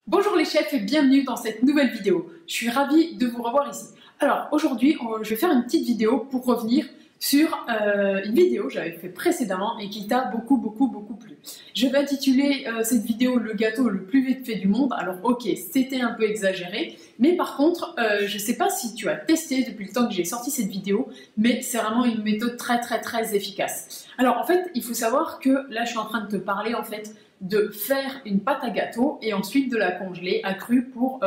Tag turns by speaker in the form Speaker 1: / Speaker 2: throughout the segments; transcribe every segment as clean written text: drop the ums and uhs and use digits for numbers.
Speaker 1: Bonjour les chefs et bienvenue dans cette nouvelle vidéo. Je suis ravie de vous revoir ici. Alors aujourd'hui, je vais faire une petite vidéo pour revenir sur une vidéo que j'avais fait précédemment et qui t'a beaucoup plu. Je vais intituler cette vidéo le gâteau le plus vite fait du monde. Alors ok, c'était un peu exagéré, mais par contre, je ne sais pas si tu as testé depuis le temps que j'ai sorti cette vidéo, mais c'est vraiment une méthode très efficace. Alors en fait, il faut savoir que là je suis en train de te parler en fait de faire une pâte à gâteau et ensuite de la congeler à cru pour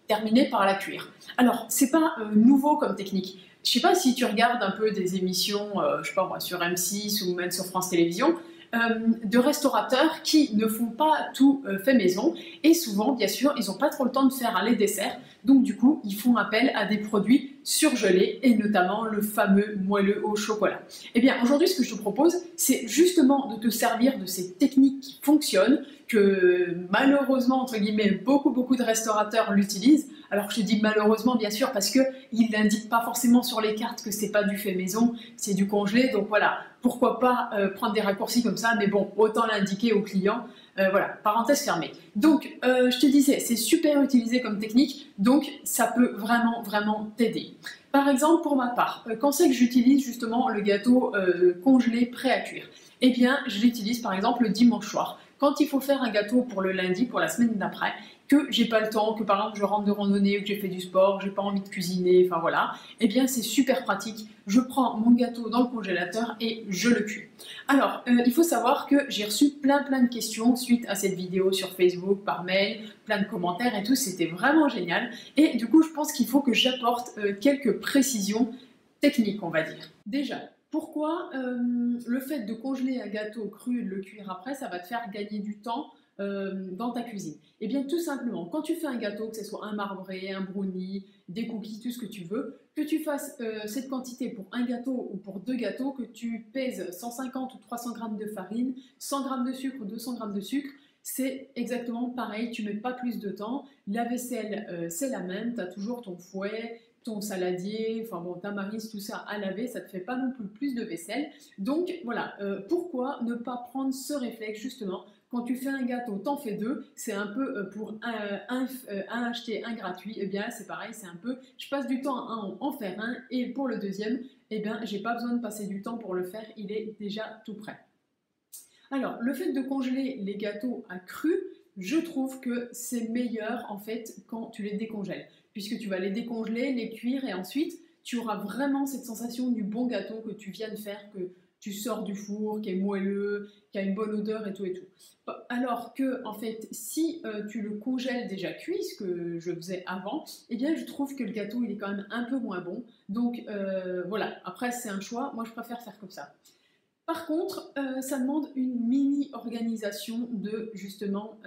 Speaker 1: terminer par la cuire. Alors, c'est pas nouveau comme technique. Je sais pas si tu regardes un peu des émissions, je sais pas moi, sur M6 ou même sur France Télévisions, de restaurateurs qui ne font pas tout fait maison et souvent, bien sûr, ils n'ont pas trop le temps de faire les desserts. Donc du coup, ils font appel à des produits surgelés et notamment le fameux moelleux au chocolat. Eh bien, aujourd'hui, ce que je te propose, c'est justement de te servir de ces techniques qui fonctionnent, que malheureusement, entre guillemets, beaucoup de restaurateurs l'utilisent. Alors je te dis malheureusement, bien sûr, parce qu'ils n'indiquent pas forcément sur les cartes que c'est pas du fait maison, c'est du congelé. Donc voilà, pourquoi pas prendre des raccourcis comme ça, mais bon, autant l'indiquer aux clients. Voilà, parenthèse fermée. Donc, je te disais, c'est super utilisé comme technique, donc ça peut vraiment t'aider. Par exemple, pour ma part, quand c'est que j'utilise justement le gâteau congelé prêt à cuire, eh bien, je l'utilise par exemple le dimanche soir. Quand il faut faire un gâteau pour le lundi, pour la semaine d'après, que j'ai pas le temps, que par exemple je rentre de randonnée ou que j'ai fait du sport, j'ai pas envie de cuisiner, enfin voilà, eh bien c'est super pratique. Je prends mon gâteau dans le congélateur et je le cuis. Alors, il faut savoir que j'ai reçu plein de questions suite à cette vidéo sur Facebook, par mail, plein de commentaires et tout, c'était vraiment génial. Et du coup, je pense qu'il faut que j'apporte quelques précisions techniques, on va dire. Déjà, pourquoi le fait de congeler un gâteau cru et de le cuire après, ça va te faire gagner du temps dans ta cuisine? Eh bien tout simplement, quand tu fais un gâteau, que ce soit un marbré, un brownie, des cookies, tout ce que tu veux, que tu fasses cette quantité pour un gâteau ou pour deux gâteaux, que tu pèses 150 ou 300 grammes de farine, 100 grammes de sucre ou 200 grammes de sucre, c'est exactement pareil, tu mets pas plus de temps. La vaisselle, c'est la même, tu as toujours ton fouet, ton saladier, enfin bon, ta maryse, tout ça à laver, ça te fait pas non plus de vaisselle. Donc voilà, pourquoi ne pas prendre ce réflexe justement? Quand tu fais un gâteau, t'en fais deux, c'est un peu pour un acheter, un gratuit, et bien c'est pareil, c'est un peu, je passe du temps à en faire un, et pour le deuxième, eh bien j'ai pas besoin de passer du temps pour le faire, il est déjà tout prêt. Alors, le fait de congeler les gâteaux à cru, je trouve que c'est meilleur en fait quand tu les décongèles, puisque tu vas les décongeler, les cuire et ensuite tu auras vraiment cette sensation du bon gâteau que tu viens de faire, que tu sors du four, qui est moelleux, qui a une bonne odeur et tout et tout. Alors que en fait, si tu le congèles déjà cuit, ce que je faisais avant, eh bien je trouve que le gâteau il est quand même un peu moins bon. Donc voilà, après c'est un choix, moi je préfère faire comme ça. Par contre, ça demande une mini-organisation de justement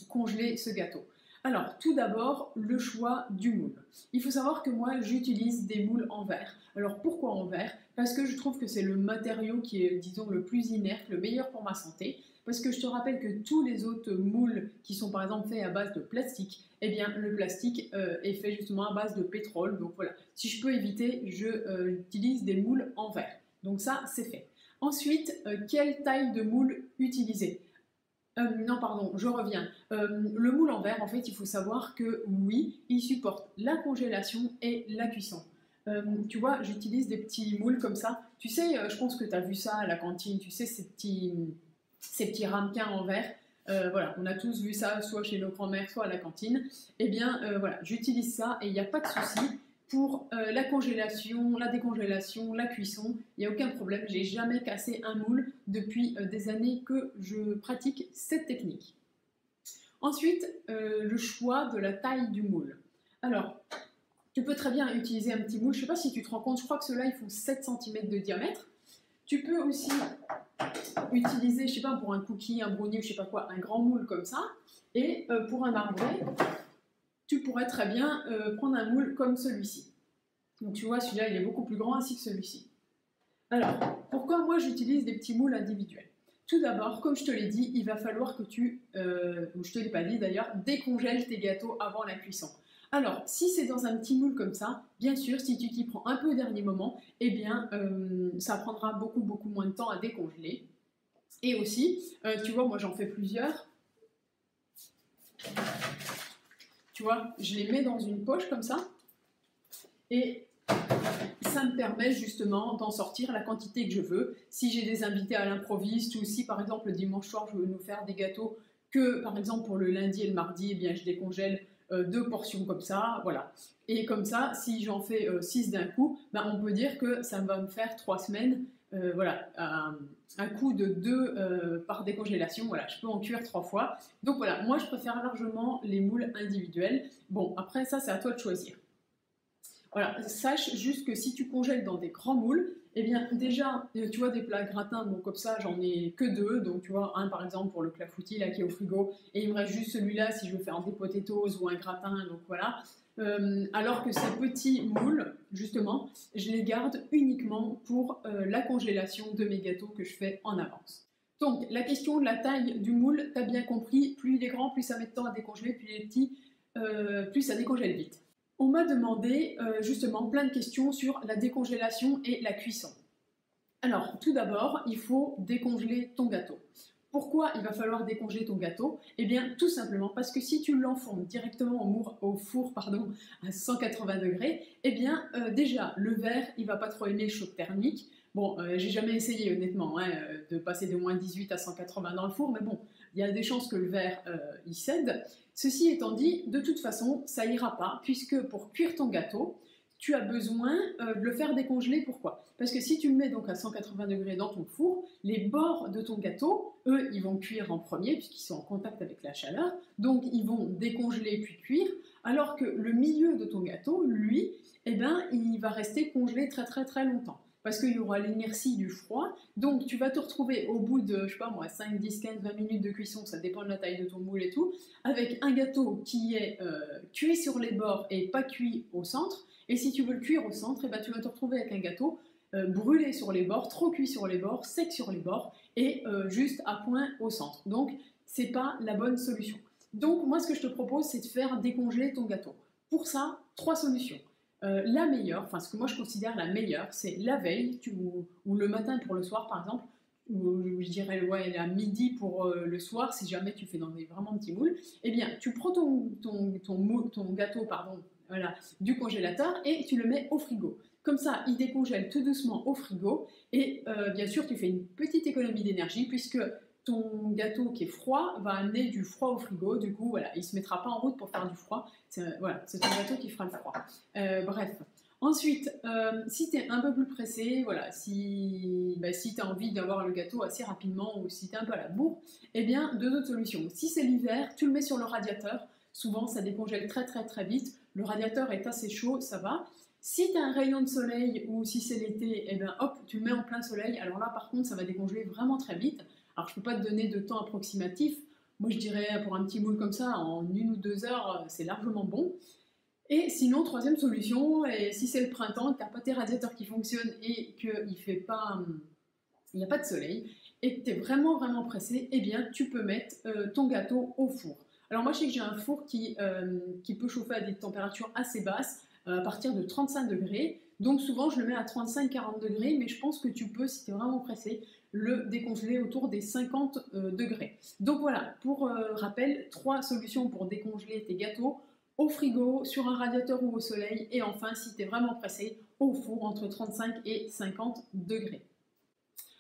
Speaker 1: congeler ce gâteau. Alors, tout d'abord, le choix du moule. Il faut savoir que moi, j'utilise des moules en verre. Alors, pourquoi en verre? Parce que je trouve que c'est le matériau qui est, disons, le plus inerte, le meilleur pour ma santé. Parce que je te rappelle que tous les autres moules qui sont par exemple faits à base de plastique, eh bien, le plastique est fait justement à base de pétrole. Donc voilà, si je peux éviter, j'utilise des moules en verre. Donc ça, c'est fait. Ensuite, quelle taille de moule utiliser? Non, pardon, je reviens. Le moule en verre, en fait, il faut savoir que oui, il supporte la congélation et la cuisson. Tu vois, j'utilise des petits moules comme ça. Tu sais, je pense que tu as vu ça à la cantine, tu sais, ces petits ramequins en verre. Voilà, on a tous vu ça, soit chez nos grands-mères, soit à la cantine. Eh bien, voilà, j'utilise ça et il n'y a pas de souci. Pour la congélation, la décongélation, la cuisson, il n'y a aucun problème. J'ai jamais cassé un moule depuis des années que je pratique cette technique. Ensuite, le choix de la taille du moule. Alors, tu peux très bien utiliser un petit moule. Je ne sais pas si tu te rends compte, je crois que ceux-là, ils font 7 cm de diamètre. Tu peux aussi utiliser, je ne sais pas, pour un cookie, un brownie, je ne sais pas quoi, un grand moule comme ça. Et pour un marbré, tu pourrais très bien prendre un moule comme celui-ci. Donc tu vois, celui-là, il est beaucoup plus grand ainsi que celui-ci. Alors, pourquoi moi j'utilise des petits moules individuels? Tout d'abord, comme je te l'ai dit, il va falloir que ou je te l'ai pas dit d'ailleurs, décongèles tes gâteaux avant la cuisson. Alors, si c'est dans un petit moule comme ça, bien sûr, si tu t'y prends un peu au dernier moment, eh bien, ça prendra beaucoup moins de temps à décongeler. Et aussi, tu vois, moi j'en fais plusieurs. tu vois, je les mets dans une poche comme ça, et ça me permet justement d'en sortir la quantité que je veux. Si j'ai des invités à l'improviste, ou si par exemple le dimanche soir je veux nous faire des gâteaux, que par exemple pour le lundi et le mardi, eh bien je décongèle 2 portions comme ça, voilà. Et comme ça, si j'en fais 6 d'un coup, ben, on peut dire que ça va me faire 3 semaines, voilà, un coup de 2 par décongélation, voilà, je peux en cuire 3 fois. Donc voilà, moi je préfère largement les moules individuels. Bon, après ça, c'est à toi de choisir. Voilà, sache juste que si tu congèles dans des grands moules, eh bien déjà, tu vois, des plats gratins, bon comme ça, j'en ai que 2, donc tu vois, un par exemple pour le clafoutis là qui est au frigo, et il me reste juste celui-là si je veux faire des potatoes ou un gratin, donc voilà. Alors que ces petits moules, justement, je les garde uniquement pour la congélation de mes gâteaux que je fais en avance. Donc, la question de la taille du moule, tu as bien compris, plus il est grand, plus ça met de temps à décongeler, plus il est petit, plus ça décongèle vite. On m'a demandé justement plein de questions sur la décongélation et la cuisson. Alors, tout d'abord, il faut décongeler ton gâteau. Pourquoi il va falloir décongeler ton gâteau? Eh bien, tout simplement parce que si tu l'enfournes directement au four à 180 degrés, eh bien, déjà, le verre, il va pas trop aimer le choc thermique. Bon, j'ai jamais essayé honnêtement hein, de passer de moins 18 à 180 dans le four, mais bon, il y a des chances que le verre il cède. Ceci étant dit, de toute façon, ça ira pas, puisque pour cuire ton gâteau, tu as besoin de le faire décongeler. Pourquoi? Parce que si tu le mets donc à 180 degrés dans ton four, les bords de ton gâteau, eux, ils vont cuire en premier, puisqu'ils sont en contact avec la chaleur, donc ils vont décongeler puis cuire, alors que le milieu de ton gâteau, lui, eh ben, il va rester congelé très très très longtemps. Parce qu'il y aura l'inertie du froid, donc tu vas te retrouver au bout de, je sais pas moi, 5, 10, 15, 20 minutes de cuisson, ça dépend de la taille de ton moule et tout, avec un gâteau qui est cuit sur les bords et pas cuit au centre. Et si tu veux le cuire au centre, eh ben, tu vas te retrouver avec un gâteau brûlé sur les bords, trop cuit sur les bords, sec sur les bords et juste à point au centre. Donc, c'est pas la bonne solution. Donc, moi, ce que je te propose, c'est de faire décongeler ton gâteau. Pour ça, 3 solutions. La meilleure, enfin ce que moi je considère la meilleure, c'est la veille ou le matin pour le soir par exemple, ou je dirais ouais, à midi pour le soir si jamais tu fais dans des vraiment petits moules. Eh bien, tu prends ton gâteau pardon, voilà, du congélateur et tu le mets au frigo. Comme ça, il décongèle tout doucement au frigo et bien sûr, tu fais une petite économie d'énergie puisque ton gâteau qui est froid va amener du froid au frigo, du coup voilà, il ne se mettra pas en route pour faire du froid, voilà, c'est ton gâteau qui fera le froid. Bref. Ensuite, si tu es un peu plus pressé, voilà, si tu as envie d'avoir le gâteau assez rapidement ou si tu es un peu à la bourre, eh bien, 2 autres solutions. Si c'est l'hiver, tu le mets sur le radiateur, souvent ça décongèle très très très vite, le radiateur est assez chaud, ça va. Si tu as un rayon de soleil ou si c'est l'été, eh bien hop, tu le mets en plein soleil, alors là par contre ça va décongeler vraiment très vite. Alors, je ne peux pas te donner de temps approximatif. Moi, je dirais pour un petit moule comme ça, en 1 ou 2 heures, c'est largement bon. Et sinon, 3e solution, et si c'est le printemps, que tu n'as pas tes radiateurs qui fonctionnent et qu'il n'y a pas de soleil, et que tu es vraiment vraiment pressé, eh bien, tu peux mettre ton gâteau au four. Alors moi, je sais que j'ai un four qui peut chauffer à des températures assez basses, à partir de 35 degrés. Donc souvent, je le mets à 35-40 degrés, mais je pense que tu peux, si tu es vraiment pressé, le décongeler autour des 50 degrés. Donc voilà, pour rappel, 3 solutions pour décongeler tes gâteaux: au frigo, sur un radiateur ou au soleil, et enfin, si tu es vraiment pressé, au four entre 35 et 50 degrés.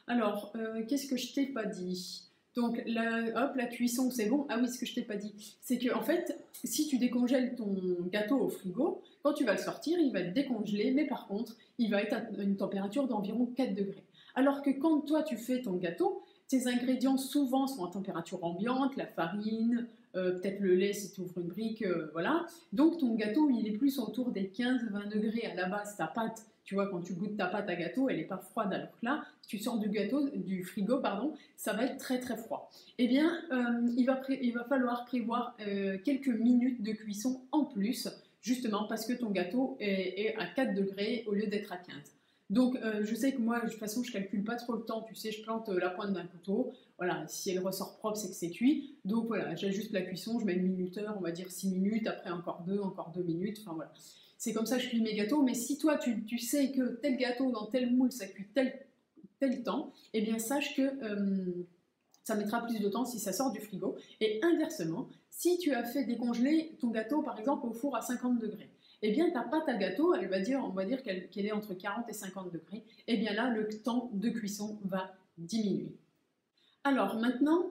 Speaker 1: Alors, qu'est-ce que je t'ai pas dit? Donc, la cuisson, c'est bon. Ah oui, ce que je t'ai pas dit, c'est que en fait, si tu décongèles ton gâteau au frigo, quand tu vas le sortir, il va être décongelé, mais par contre, il va être à une température d'environ 4 degrés. Alors que quand toi, tu fais ton gâteau, tes ingrédients souvent sont à température ambiante, la farine, peut-être le lait si tu ouvres une brique, voilà. Donc, ton gâteau, il est plus autour des 15-20 degrés à la base, ta pâte. Tu vois, quand tu goûtes ta pâte à gâteau, elle n'est pas froide, alors que là, si tu sors du frigo, ça va être très très froid. Eh bien, il va falloir prévoir quelques minutes de cuisson en plus, justement parce que ton gâteau est à 4 degrés au lieu d'être à 15. Donc, je sais que moi, de toute façon, je calcule pas trop le temps. Tu sais, je plante la pointe d'un couteau. Voilà, si elle ressort propre, c'est que c'est cuit. Donc voilà, j'ajuste la cuisson, je mets le minuteur, on va dire 6 minutes, après encore 2 minutes. Enfin voilà. C'est comme ça que je cuis mes gâteaux, mais si toi tu sais que tel gâteau dans tel moule ça cuit tel temps, eh bien sache que Ça mettra plus de temps si ça sort du frigo. Et inversement, si tu as fait décongeler ton gâteau, par exemple, au four à 50 degrés, eh bien, ta pâte à gâteau, on va dire qu'elle est entre 40 et 50 degrés, eh bien là, le temps de cuisson va diminuer. Alors maintenant,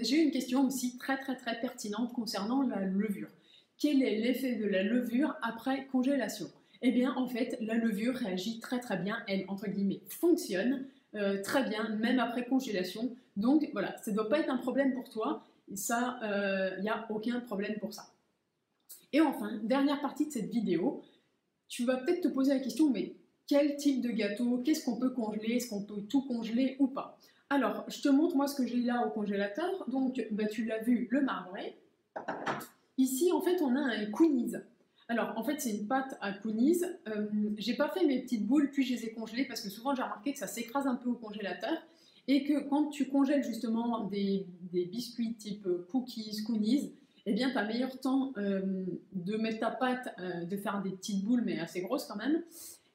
Speaker 1: j'ai une question aussi très pertinente concernant la levure. Quel est l'effet de la levure après congélation? Eh bien, en fait, la levure réagit très bien, elle, entre guillemets, fonctionne très bien, même après congélation. Donc voilà, ça ne doit pas être un problème pour toi, ça, il n'y a aucun problème pour ça. Et enfin, dernière partie de cette vidéo, tu vas peut-être te poser la question, mais quel type de gâteau, qu'est-ce qu'on peut congeler, est-ce qu'on peut tout congeler ou pas? Alors, je te montre moi ce que j'ai là au congélateur. Donc, tu l'as vu, le marbré. Ici, en fait, on a un coulis. Alors, en fait, c'est une pâte à coulis. J'ai pas fait mes petites boules, puis je les ai congelées, parce que souvent, j'ai remarqué que ça s'écrase un peu au congélateur, et que quand tu congèles justement des biscuits type cookies, coulis, eh bien, tu as meilleur temps de mettre ta pâte, de faire des petites boules, mais assez grosses quand même,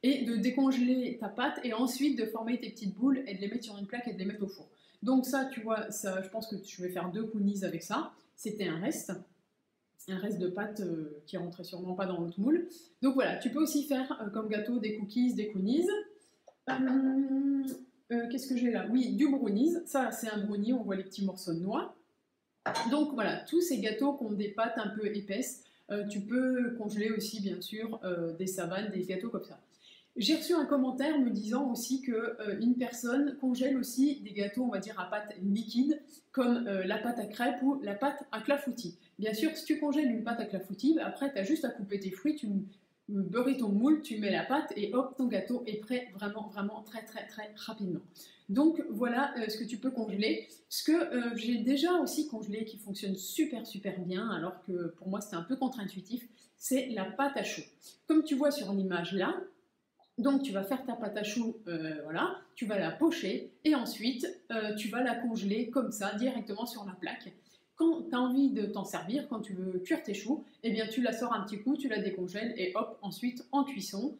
Speaker 1: et de décongeler ta pâte, et ensuite de former tes petites boules, et de les mettre sur une plaque, et de les mettre au four. Donc ça, tu vois, ça, je pense que je vais faire 2 coulis avec ça. C'était un reste de pâte qui rentrait sûrement pas dans l'autre moule. Donc voilà, tu peux aussi faire comme gâteau des cookies, des coulis. Qu'est-ce que j'ai là? Oui, du brownies. Ça, c'est un brownie, on voit les petits morceaux de noix. Donc voilà, tous ces gâteaux qui ont des pâtes un peu épaisses, tu peux congeler aussi, bien sûr, des savanes, des gâteaux comme ça. J'ai reçu un commentaire me disant aussi qu'une personne congèle aussi des gâteaux, on va dire, à pâte liquide, comme la pâte à crêpes ou la pâte à clafoutis. Bien sûr, si tu congèles une pâte à clafoutis, après, tu as juste à couper tes fruits, tu beurrer ton moule, tu mets la pâte et hop, ton gâteau est prêt vraiment très rapidement. Donc voilà ce que tu peux congeler. Ce que j'ai déjà aussi congelé qui fonctionne super bien, alors que pour moi c'était un peu contre-intuitif, c'est la pâte à choux. Comme tu vois sur l'image là, donc tu vas faire ta pâte à choux, voilà, tu vas la pocher et ensuite tu vas la congeler comme ça directement sur la plaque. Quand tu as envie de t'en servir, quand tu veux cuire tes choux, eh bien tu la sors un petit coup, tu la décongèles et hop, ensuite en cuisson.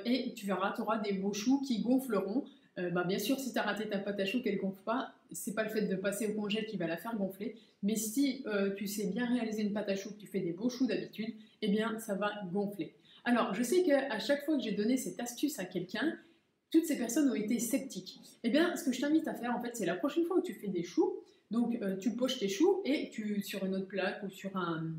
Speaker 1: Et tu verras, tu auras des beaux choux qui gonfleront. Bien sûr, si tu as raté ta pâte à choux qu'elle ne gonfle pas, c'est pas le fait de passer au congèle qui va la faire gonfler. Mais si tu sais bien réaliser une pâte à choux, que tu fais des beaux choux d'habitude, eh bien ça va gonfler. Alors, je sais qu'à chaque fois que j'ai donné cette astuce à quelqu'un, toutes ces personnes ont été sceptiques. Eh bien, ce que je t'invite à faire, en fait, c'est la prochaine fois où tu fais des choux, donc tu poches tes choux et sur une autre plaque ou sur un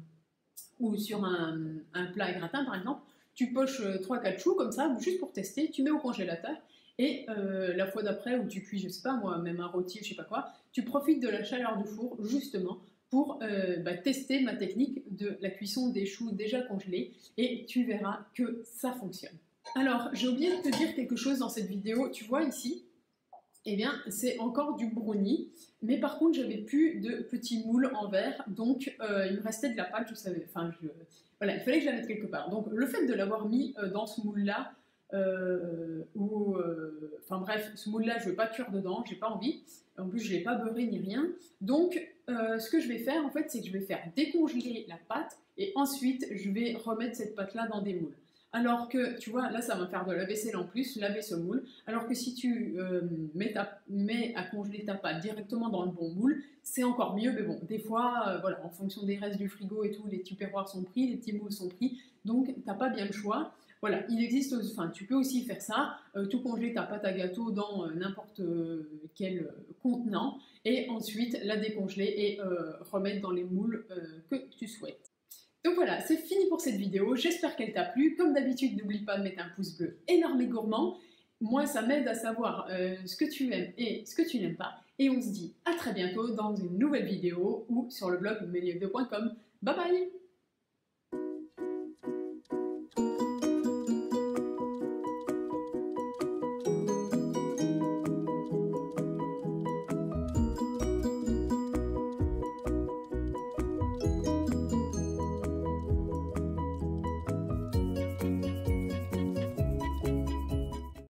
Speaker 1: plat à gratin, par exemple, tu poches 3-4 choux comme ça, juste pour tester, tu mets au congélateur et la fois d'après où tu cuis, je sais pas moi, même un rôti, je sais pas quoi, tu profites de la chaleur du four justement pour tester ma technique de la cuisson des choux déjà congelés et tu verras que ça fonctionne. Alors, j'ai oublié de te dire quelque chose dans cette vidéo. Tu vois ici, eh bien, c'est encore du brownie, mais par contre, j'avais plus de petits moules en verre, donc il me restait de la pâte, je savais, voilà, il fallait que je la mette quelque part. Donc, le fait de l'avoir mis dans ce moule-là, bref, ce moule-là, je ne veux pas cuire dedans, j'ai pas envie. En plus, je ne l'ai pas beurré ni rien. Donc, ce que je vais faire, en fait, c'est que je vais faire décongeler la pâte et ensuite, je vais remettre cette pâte-là dans des moules. Alors que, tu vois, là, ça va me faire de la vaisselle en plus, laver ce moule. Alors que si tu mets à congeler ta pâte directement dans le bon moule, c'est encore mieux. Mais bon, des fois, voilà, en fonction des restes du frigo et tout, les tupperwares sont pris, les petits moules sont pris. Donc, tu n'as pas bien le choix. Voilà, il existe, tu peux aussi faire ça, tout congeler ta pâte à gâteau dans n'importe quel contenant et ensuite la décongeler et remettre dans les moules que tu souhaites. Donc voilà, c'est fini pour cette vidéo, j'espère qu'elle t'a plu. Comme d'habitude, n'oublie pas de mettre un pouce bleu énorme et gourmand. Moi, ça m'aide à savoir ce que tu aimes et ce que tu n'aimes pas. Et on se dit à très bientôt dans une nouvelle vidéo ou sur le blog melievio.com. Bye bye!